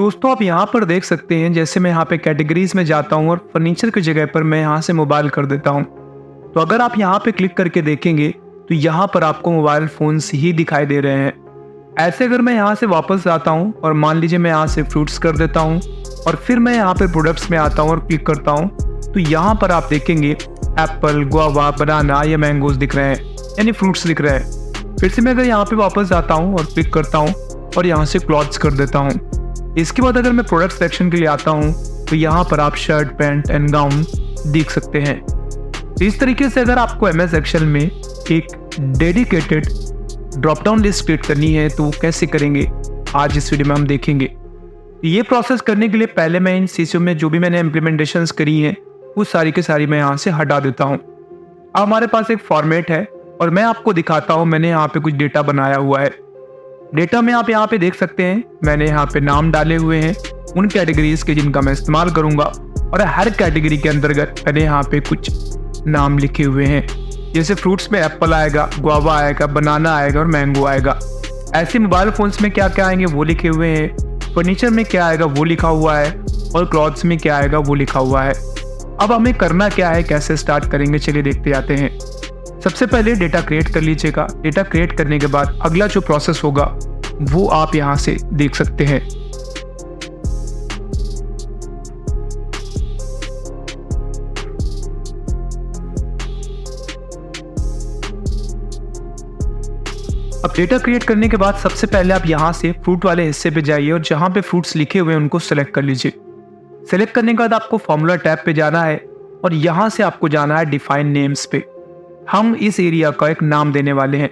दोस्तों आप यहाँ पर देख सकते हैं, जैसे मैं यहाँ पे कैटेगरीज में जाता हूँ और फर्नीचर की जगह पर मैं यहाँ से मोबाइल कर देता हूँ। तो अगर आप यहाँ पे क्लिक करके देखेंगे तो यहाँ पर आपको मोबाइल फोन्स ही दिखाई दे रहे हैं। ऐसे अगर मैं यहाँ से वापस आता हूँ और मान लीजिए मैं यहाँ से फ्रूट्स कर देता हूँ और फिर मैं यहाँ पे प्रोडक्ट्स में आता हूँ और क्लिक करता हूँ, तो यहाँ पर आप देखेंगे एप्पल, गुआवा, बनाना या मैंगोज दिख रहे हैं, यानी फ्रूट्स दिख रहे हैं। फिर से मैं अगर यहाँ पे वापस आता हूँ और क्लिक करता हूँ और यहाँ से क्लॉथ्स कर देता हूँ। इसके बाद अगर मैं प्रोडक्ट सेक्शन के लिए आता हूँ तो यहाँ पर आप शर्ट, पैंट एंड गाउन देख सकते हैं। इस तरीके से अगर आपको एमएस एक्सेल में एक dedicated drop down list create करनी है तो कैसे करेंगे, आज इस वीडियो में हम देखेंगे। ये प्रोसेस करने के लिए पहले मैं इन सीसीओ में जो भी मैंने इम्प्लीमेंटेशंस करी हैं वो सारी की सारी मैं यहाँ से हटा देता हूँ। अब हमारे पास एक फॉर्मेट है और मैं आपको दिखाता हूँ, मैंने यहाँ पे कुछ डेटा बनाया हुआ है। डेटा में आप यहाँ पे देख सकते हैं, मैंने यहाँ पे नाम डाले हुए हैं उन कैटेगरीज के जिनका मैं इस्तेमाल करूंगा, और हर कैटेगरी के अंतर्गत मैंने यहाँ पे कुछ नाम लिखे हुए हैं। जैसे फ्रूट्स में एप्पल आएगा, गुआवा आएगा, बनाना आएगा और मैंगो आएगा। ऐसे मोबाइल फोन्स में क्या क्या आएंगे वो लिखे हुए हैं, फर्नीचर में क्या आएगा वो लिखा हुआ है, और क्लॉथ्स में क्या आएगा वो लिखा हुआ है। अब हमें करना क्या है, कैसे स्टार्ट करेंगे, चलिए देखते आते हैं। सबसे पहले डेटा क्रिएट कर लीजिएगा। डेटा क्रिएट करने के बाद अगला जो प्रोसेस होगा वो आप यहां से देख सकते हैं। अब डेटा क्रिएट करने के बाद सबसे पहले आप यहां से फ्रूट वाले हिस्से पे जाइए और जहां पे फ्रूट्स लिखे हुए हैं उनको सेलेक्ट कर लीजिए। सेलेक्ट करने के बाद आपको फॉर्मूला टैब पे जाना है और यहां से आपको जाना है डिफाइन नेम्स पे। हम इस एरिया का एक नाम देने वाले हैं,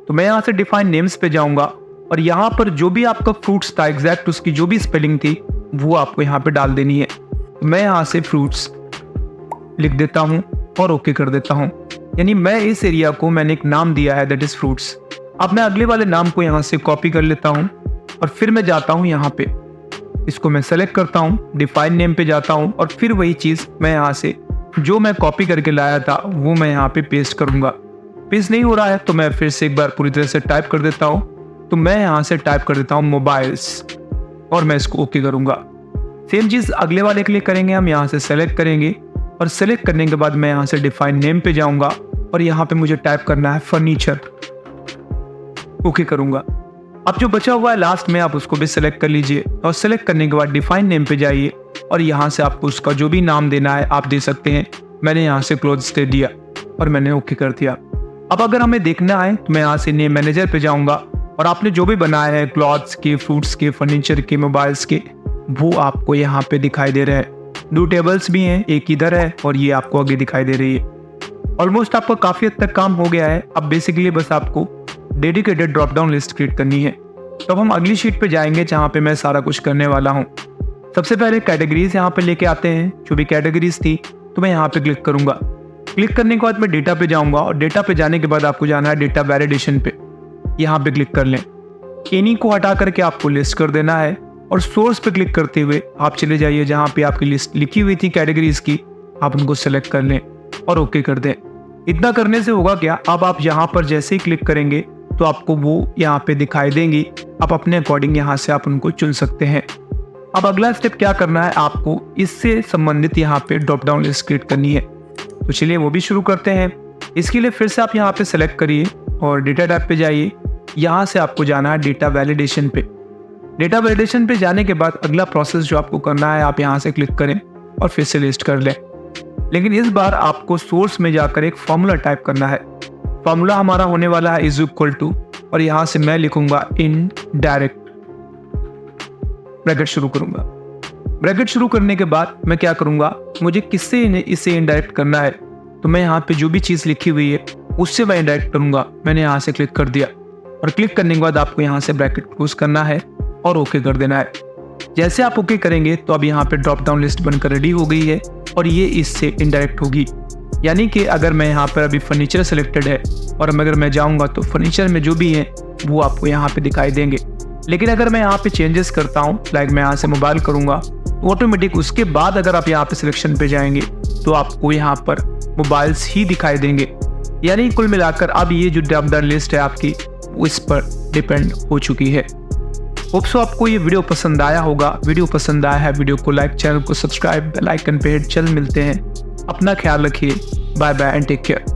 तो मैं यहाँ से डिफाइन नेम्स पे जाऊंगा और यहाँ पर जो भी आपका फ्रूट्स था एग्जैक्ट उसकी जो भी स्पेलिंग थी वो आपको यहाँ पे डाल देनी है। तो मैं यहाँ से फ्रूट्स लिख देता हूँ और ओके कर देता हूँ, यानी मैं इस एरिया को मैंने एक नाम दिया है, दैट इज फ्रूट्स। अब मैं अगले वाले नाम को यहाँ से कॉपी कर लेता हूँ और फिर मैं जाता हूँ यहाँ पे, इसको मैं सेलेक्ट करता हूँ, डिफाइन नेम पे जाता हूँ और फिर वही चीज़ मैं यहाँ से जो मैं कॉपी करके लाया था वो मैं यहाँ पे पेस्ट करूंगा। पेस्ट नहीं हो रहा है तो मैं फिर से एक बार पूरी तरह से टाइप कर देता हूँ। तो मैं यहाँ से टाइप कर देता हूँ मोबाइल्स और मैं इसको ओके करूंगा। सेम चीज़ अगले वाले के लिए करेंगे, हम यहाँ से सेलेक्ट करेंगे और सेलेक्ट करने के बाद मैं यहाँ से डिफाइन नेम पे जाऊंगा और यहाँ पे मुझे टाइप करना है फर्नीचर, ओके करूंगा। अब जो बचा हुआ है लास्ट में आप उसको भी सिलेक्ट कर लीजिए और सिलेक्ट करने के बाद डिफाइन नेम पे जाइए और यहाँ से आपको उसका जो भी नाम देना है आप दे सकते हैं। मैंने यहाँ से क्लोथ्स दे दिया और मैंने ओके कर दिया। अब अगर हमें देखना है तो मैं यहाँ से नेम मैनेजर पे जाऊँगा और आपने जो भी बनाया है क्लॉथ्स के, फ्रूट्स के, फर्नीचर के, मोबाइल्स के, वो आपको यहाँ पे दिखाई दे रहे हैं। 2 टेबल्स भी हैं, एक इधर है और ये आपको आगे दिखाई दे रही है। ऑलमोस्ट आपका काफ़ी हद तक काम हो गया है। अब बेसिकली बस आपको dedicated drop down list create करनी है। तो अब हम अगली शीट पे जाएंगे जहाँ पे मैं सारा कुछ करने वाला हूँ। सबसे पहले कैटेगरीज यहाँ पे लेके आते हैं, जो भी कैटेगरीज थी तो मैं यहाँ पे क्लिक करूंगा। क्लिक करने के बाद मैं डेटा पे जाऊंगा और डेटा पे जाने के बाद आपको जाना है डेटा वैलिडेशन पे, यहाँ पे क्लिक कर लें। इन्हीं को हटा करके आपको लिस्ट कर देना है और सोर्स पे क्लिक करते हुए आप चले जाइए जहाँ पे आपकी लिस्ट लिखी हुई थी कैटेगरीज की, आप उनको सेलेक्ट कर लें और ओके कर दें। इतना करने से होगा क्या, अब आप यहाँ पर जैसे ही क्लिक करेंगे तो आपको वो यहाँ पे दिखाई देंगी। आप अपने अकॉर्डिंग यहाँ से आप उनको चुन सकते हैं। अब अगला स्टेप क्या करना है, आपको इससे संबंधित यहाँ पे ड्रॉप डाउन लिस्ट क्रिएट करनी है। तो चलिए वो भी शुरू करते हैं। इसके लिए फिर से आप यहाँ पे सेलेक्ट करिए और डेटा टैब पे जाइए। यहाँ से आपको जाना है डेटा वैलिडेशन पे। डेटा वैलिडेशन पे जाने के बाद अगला प्रोसेस जो आपको करना है, आप यहाँ से क्लिक करें और फिर से लिस्ट कर लें। लेकिन इस बार आपको सोर्स में जाकर एक फॉर्मूला टाइप करना है। फॉर्मूला हमारा होने वाला है इज इक्वल टू, और यहाँ से मैं लिखूंगा इन डायरेक्ट, ब्रैकेट शुरू करूंगा। ब्रैकेट शुरू करने के बाद मैं क्या करूंगा, मुझे किससे इसे इनडायरेक्ट करना है, तो मैं यहाँ पे जो भी चीज़ लिखी हुई है उससे मैं इनडायरेक्ट करूंगा। मैंने यहाँ से क्लिक कर दिया और क्लिक करने के बाद आपको यहाँ से ब्रैकेट क्लोज करना है और ओके कर देना है। जैसे आप ओके करेंगे तो अब यहाँ पे ड्रॉप डाउन लिस्ट बनकर रेडी हो गई है और ये इससे इनडायरेक्ट होगी। यानी कि अगर मैं यहाँ पर अभी फर्नीचर सेलेक्टेड है और अगर मैं जाऊँगा तो फर्नीचर में जो भी है वो आपको यहाँ पे दिखाई देंगे। लेकिन अगर मैं यहाँ पे चेंजेस करता हूँ, लाइक मैं यहाँ से मोबाइल करूँगा तो ऑटोमेटिक उसके बाद अगर आप यहाँ पे सिलेक्शन पे जाएंगे तो आपको यहाँ पर मोबाइल्स ही दिखाई देंगे। यानी कुल मिलाकर अब ये जो ड्रॉप डाउन लिस्ट है आपकी वो इस पर डिपेंड हो चुकी है। होप सो आपको ये वीडियो पसंद आया होगा। वीडियो पसंद आया है, वीडियो को लाइक, चैनल को सब्सक्राइब, बेल आइकन पे हिट। जल्द मिलते हैं, अपना ख्याल रखिए, bye bye and take care.